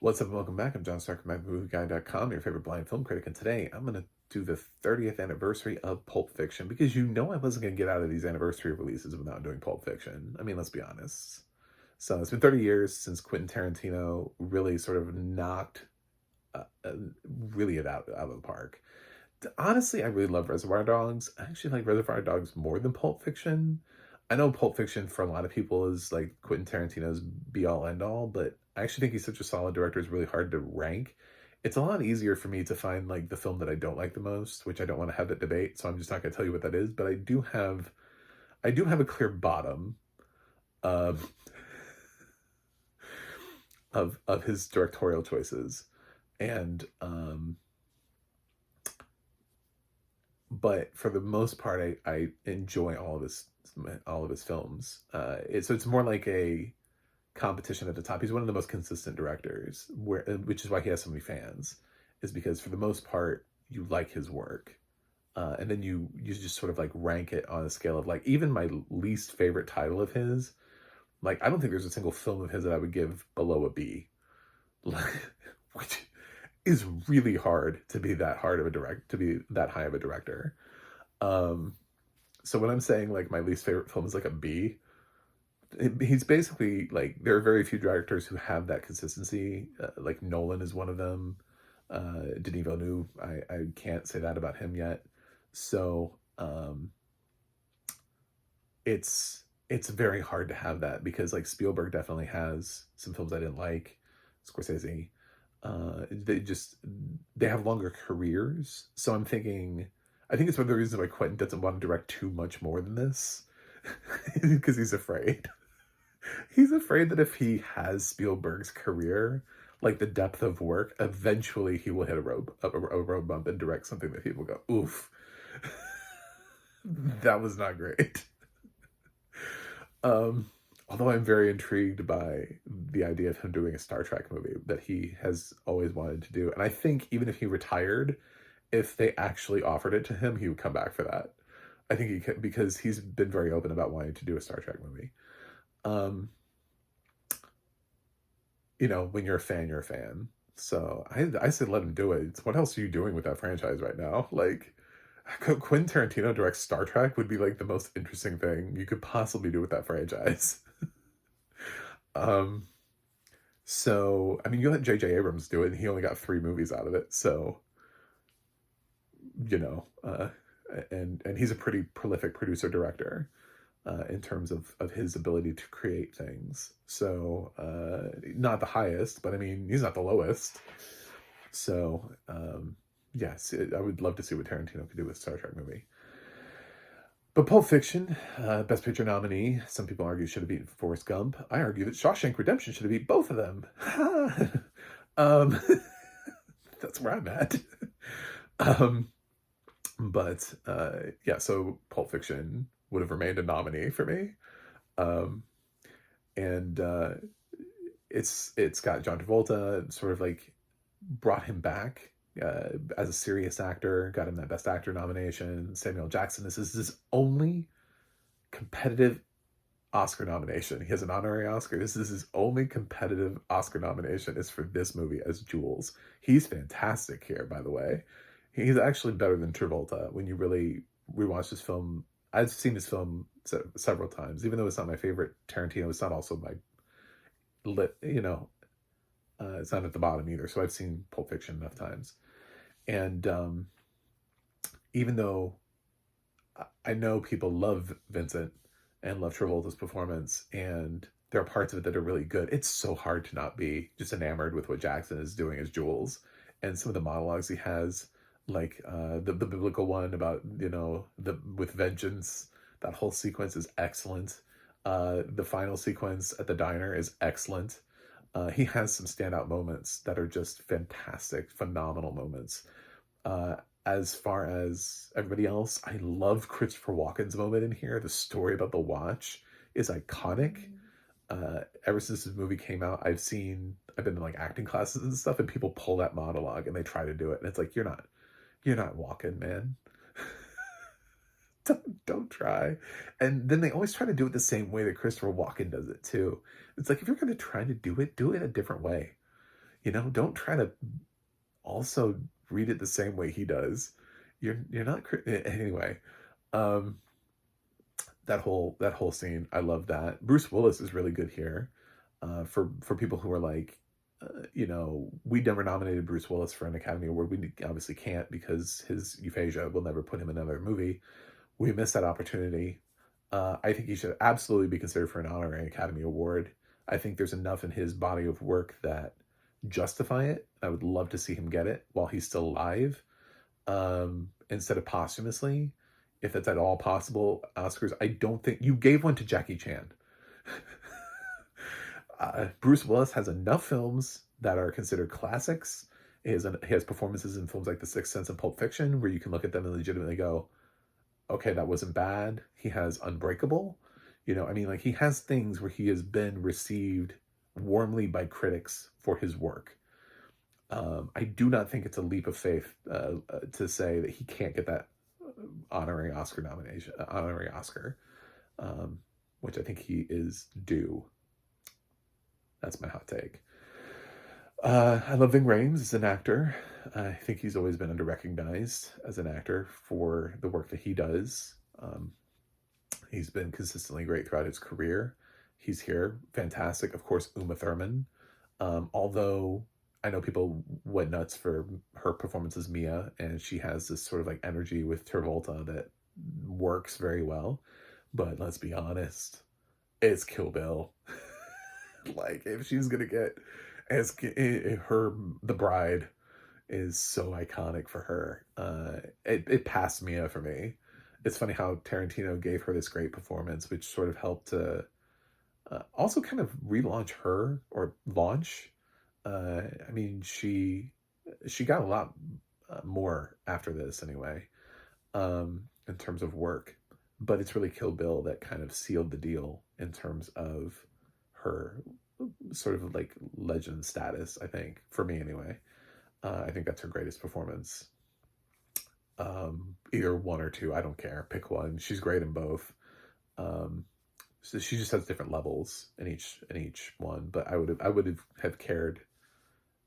What's up and welcome back. I'm John Stark, MyMovieGuy.com, your favorite blind film critic, and today I'm going to do the 30th anniversary of Pulp Fiction because you know I wasn't going to get out of these anniversary releases without doing Pulp Fiction. I mean, let's be honest. So it's been 30 years since Quentin Tarantino really sort of knocked uh, really it out of the park. Honestly, I really love Reservoir Dogs. I actually like Reservoir Dogs more than Pulp Fiction. I know Pulp Fiction for a lot of people is like Quentin Tarantino's be all end all, but I actually think he's such a solid director. It's really hard to rank. It's a lot easier for me to find like the film that I don't like the most, which I don't want to have that debate, so I'm just not going to tell you what that is. But I do have a clear bottom of of his directorial choices, and but for the most part, I enjoy all of his films. So it's more like a competition at the top. He's one of the most consistent directors, which is why he has so many fans, is because for the most part you like his work, and then you just sort of like rank it on a scale of like even my least favorite title of his. Like I don't think there's a single film of his that I would give below a B, which is really hard to be that hard of a direct to be that high of a director. Um, so when I'm saying like my least favorite film is like a B, he's basically like there are very few directors who have that consistency. Like Nolan is one of them. Denis Villeneuve, I can't say that about him yet. So it's very hard to have that because like Spielberg definitely has some films I didn't like. Scorsese, they have longer careers. So I'm thinking, I think it's one of the reasons why Quentin doesn't want to direct too much more than this, because he's afraid. He's afraid that if he has Spielberg's career, like the depth of work, eventually he will hit a road bump and direct something that people go, oof, that was not great. Although I'm very intrigued by the idea of him doing a Star Trek movie that he has always wanted to do. And I think even if he retired, if they actually offered it to him, he would come back for that. I think he could, because he's been very open about wanting to do a Star Trek movie. Um, when you're a fan, you're a fan. So I said let him do it. What else are you doing with that franchise right now? Like Quentin Tarantino directs Star Trek would be like the most interesting thing you could possibly do with that franchise. Um, so I mean, you let J.J. Abrams do it, and he only got 3 movies out of it. So you know, uh, and he's a pretty prolific producer director, in terms of his ability to create things. So not the highest, but I mean he's not the lowest. So yes, I would love to see what Tarantino could do with a Star Trek movie. But Pulp Fiction, Best Picture nominee. Some people argue should have beaten Forrest Gump. I argue that Shawshank Redemption should have beat both of them. um, that's where I'm at. Um, but yeah, so Pulp Fiction would have remained a nominee for me. Um, and it's got John Travolta, sort of like brought him back as a serious actor, got him that Best Actor nomination. Samuel Jackson, this is his only competitive Oscar nomination. He has an honorary Oscar. This is his only competitive Oscar nomination is for this movie as Jules. He's fantastic here, by the way. He's actually better than Travolta when you really rewatch this film. I've seen this film several times, even though it's not my favorite Tarantino. It's not also my lit, it's not at the bottom either. So I've seen Pulp Fiction enough times, and even though I know people love Vincent and love Travolta's performance, and there are parts of it that are really good. It's so hard to not be just enamored with what Jackson is doing as Jules, and some of the monologues he has, like the biblical one about the with vengeance. That whole sequence is excellent. The final sequence at the diner is excellent. He has some standout moments that are just fantastic, phenomenal moments. Uh, as far as everybody else, I love Christopher Walken's moment in here. The story about the watch is iconic. Ever since this movie came out, I've been in like acting classes and stuff, and people pull that monologue and they try to do it, and it's like you're not Walken, man. Don't try. And then they always try to do it the same way that Christopher Walken does it too. It's like if you're gonna try to do it a different way. don't try to also read it the same way he does. You're not anyway. Um, that whole scene, I love that. Bruce Willis is really good here. For people who are like, we never nominated Bruce Willis for an Academy Award. We obviously can't because his Euphrasia will never put him in another movie. We missed that opportunity. I think he should absolutely be considered for an honorary Academy Award. I think there's enough in his body of work that justify it. I would love to see him get it while he's still alive, instead of posthumously, if that's at all possible. Oscars, I don't think you gave one to Jackie Chan. Bruce Willis has enough films that are considered classics. He has performances in films like The Sixth Sense and Pulp Fiction where you can look at them and legitimately go, okay, that wasn't bad. He has Unbreakable. I mean, like, he has things where he has been received warmly by critics for his work. I do not think it's a leap of faith to say that he can't get that honorary Oscar nomination, honorary Oscar, which I think he is due. That's my hot take. I love Ving Rhames as an actor. I think he's always been under-recognized as an actor for the work that he does. He's been consistently great throughout his career. He's here. Fantastic. Of course, Uma Thurman. Although I know people went nuts for her performance as Mia, and she has this sort of like energy with Travolta that works very well. But let's be honest, it's Kill Bill. Like, if she's gonna get the bride is so iconic for her. It passed Mia for me. It's funny how Tarantino gave her this great performance, which sort of helped to also kind of relaunch her or launch. I mean, she got a lot more after this anyway, in terms of work. But it's really Kill Bill that kind of sealed the deal in terms of her sort of like legend status, I think, for me anyway. I think that's her greatest performance. Either one or two, I don't care. Pick one. She's great in both. So she just has different levels in each one. But I would have cared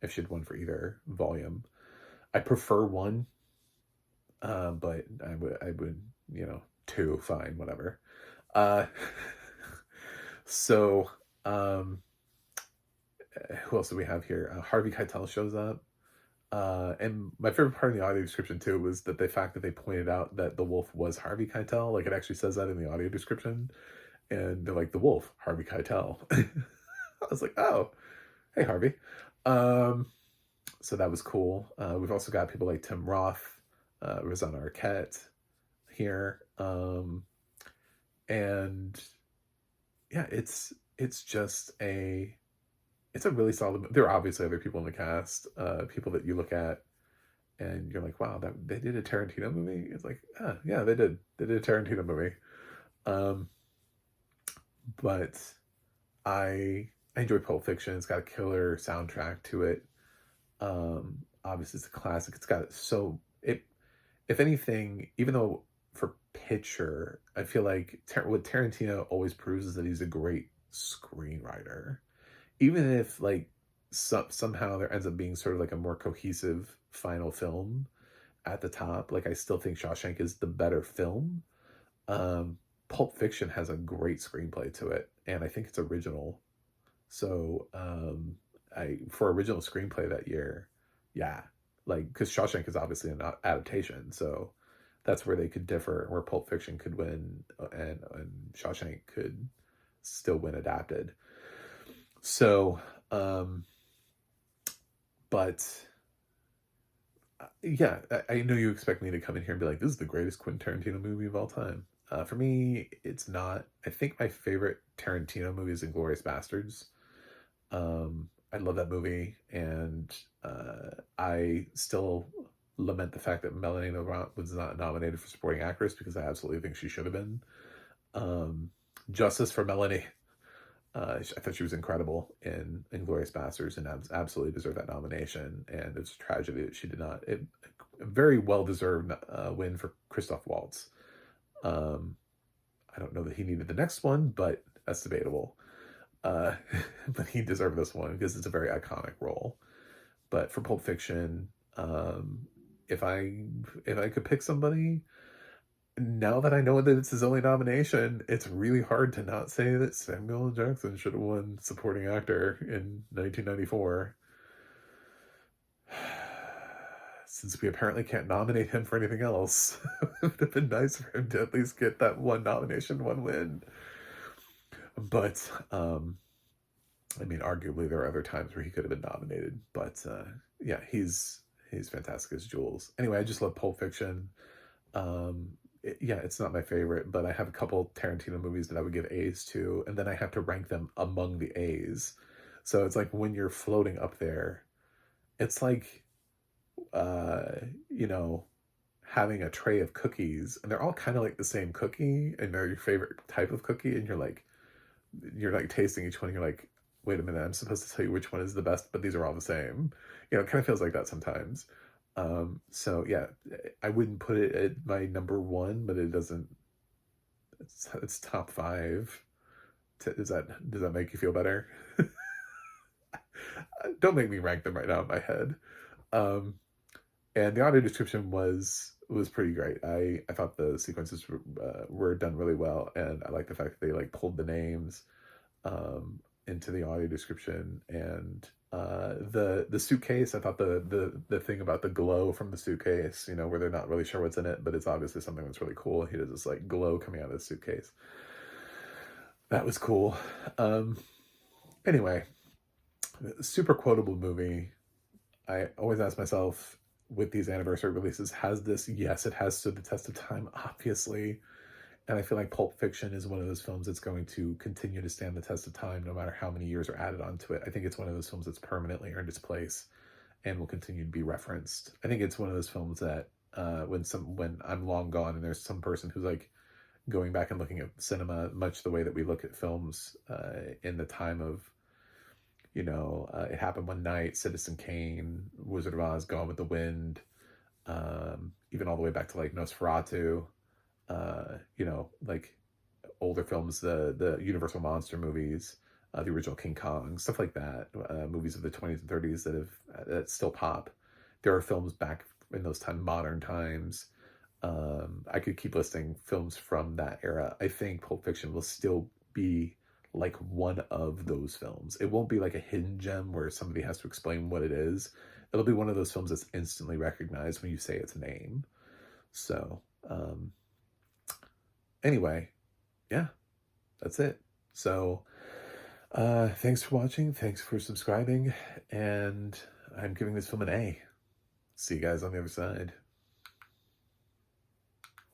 if she'd won for either volume. I prefer one, but I would two, fine, whatever. Uh, so who else do we have here? Harvey Keitel shows up. And my favorite part of the audio description too was that the fact that they pointed out that the wolf was Harvey Keitel. Like, it actually says that in the audio description, and they're like, the wolf, Harvey Keitel. I was like, oh, hey Harvey. So that was cool. We've also got people like Tim Roth, Rosanna Arquette here, and yeah, it's just it's a really solid. There are obviously other people in the cast, people that you look at and you're like, wow, that they did a Tarantino movie. It's like, yeah, they did a Tarantino movie. But I enjoy Pulp Fiction. It's got a killer soundtrack to it. Obviously it's a classic. It's got if anything, even though for picture, I feel like what Tarantino always proves is that he's a great screenwriter. Even if like somehow there ends up being sort of like a more cohesive final film at the top, like I still think Shawshank is the better film. Pulp Fiction has a great screenplay to it, and I think it's original. So I for original screenplay that year, yeah, like, because Shawshank is obviously an adaptation, so that's where they could differ, where Pulp Fiction could win, and Shawshank could still win adapted. So, but yeah, I know you expect me to come in here and be like, this is the greatest Quentin Tarantino movie of all time. For me, it's not. I think my favorite Tarantino movie is Inglourious Basterds. I love that movie, and I still lament the fact that Melanie Laurent was not nominated for supporting actress, because I absolutely think she should have been. Justice for Melanie. I thought she was incredible in Inglourious Basterds, and absolutely deserved that nomination. And it's a tragedy that she did not. A very well deserved win for Christoph Waltz. I don't know that he needed the next one, but that's debatable. But he deserved this one because it's a very iconic role. But for Pulp Fiction, um, if I could pick somebody, now that I know that it's his only nomination, it's really hard to not say that Samuel L. Jackson should have won supporting actor in 1994. Since we apparently can't nominate him for anything else, it would have been nice for him to at least get that one nomination, one win. But I mean, arguably there are other times where he could have been nominated. But yeah, he's fantastic as Jules. Anyway, I just love Pulp Fiction. Yeah, it's not my favorite, but I have a couple Tarantino movies that I would give A's to, and then I have to rank them among the A's. So it's like when you're floating up there, it's like uh, you know, having a tray of cookies, and they're all kind of like the same cookie, and they're your favorite type of cookie, and you're like tasting each one, and you're like, wait a minute, I'm supposed to tell you which one is the best, but these are all the same. You know, it kind of feels like that sometimes. So yeah, I wouldn't put it at my number one, but it doesn't. It's top five. Does that make you feel better? Don't make me rank them right now in my head. Um, and the audio description was pretty great. I thought the sequences were done really well, and I like the fact that they like pulled the names into the audio description, and the suitcase. I thought the thing about the glow from the suitcase, you know, where they're not really sure what's in it, but it's obviously something that's really cool. He does this like glow coming out of the suitcase. That was cool. Anyway, super quotable movie. I always ask myself with these anniversary releases, has this? Yes, it has stood the test of time, obviously. And I feel like Pulp Fiction is one of those films that's going to continue to stand the test of time no matter how many years are added onto it. I think it's one of those films that's permanently earned its place and will continue to be referenced. I think it's one of those films that when I'm long gone and there's some person who's like going back and looking at cinema much the way that we look at films in the time of, you know, It Happened One Night, Citizen Kane, Wizard of Oz, Gone with the Wind, even all the way back to like Nosferatu, you know, like older films, the Universal monster movies, the original King Kong, stuff like that, movies of the 20s and 30s that still pop. There are films back in those modern times. I could keep listing films from that era. I think Pulp Fiction will still be like one of those films. It won't be like a hidden gem where somebody has to explain what it is. It'll be one of those films that's instantly recognized when you say its name. So, anyway, yeah, that's it. So, thanks for watching. Thanks for subscribing. And I'm giving this film an A. See you guys on the other side.